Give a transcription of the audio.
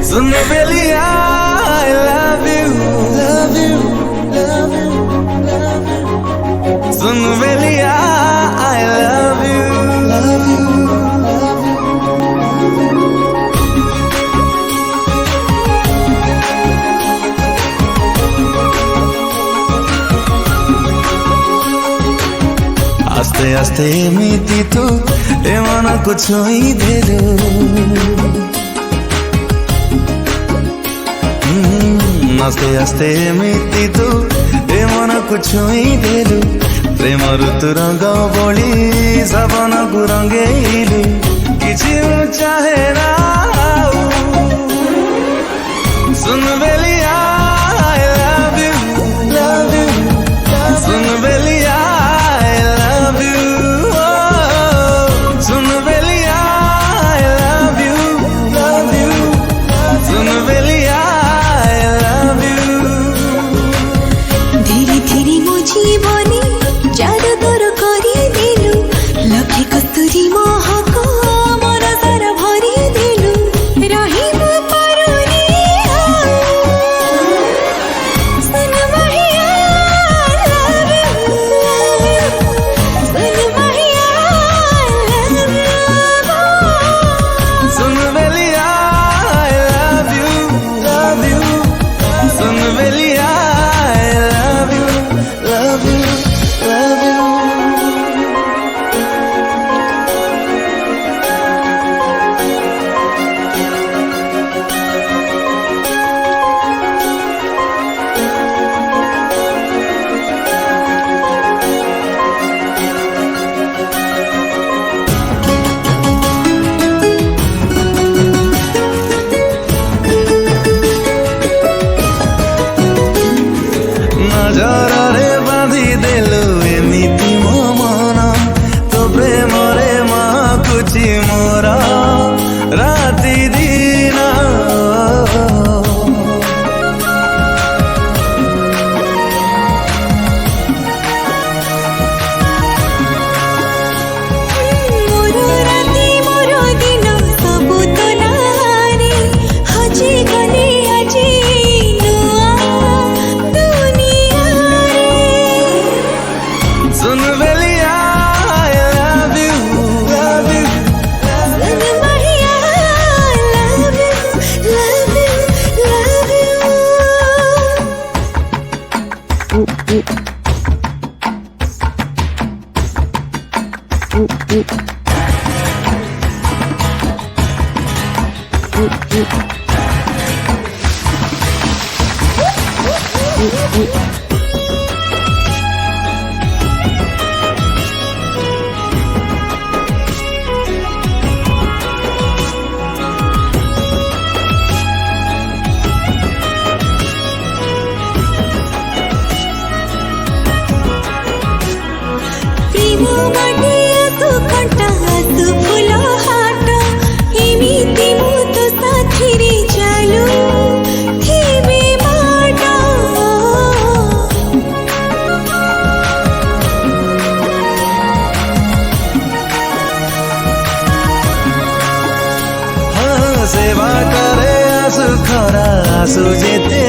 Soon Beliya I love you, love you, love you, love you. Soon Beliya I love you, love you, love you. आस्ते आस्ते एमिति तू ए मन को छुई देलु आस्ते आस्ते एमिति तू ए मन को छुई देलु प्रेम ऋतु रंग बोली सपन को रंगेलु किछि चाहे ना सुन बेलिया I love you, love you, सुन बेलिया जीवनी जादू तोर करी देलु लखे कस्तूरी महक मोर सारा भरी देलु रहिब पारुनी सुन महिया love you, love you, soon Mahiya love you, soon Beliya I love you, love you, soon Beliya love you, love you. नजर बांधी देलु एमिति मो मन तो प्रेम रे माकुची मोरा राति दिन मोर राति मोर दिन सबु तो नारी हजी गले हजी सुन बेलिया I love you, love you, soon Mahiya love you, love you, love you. सेवा करे आसु खरा आसु जेते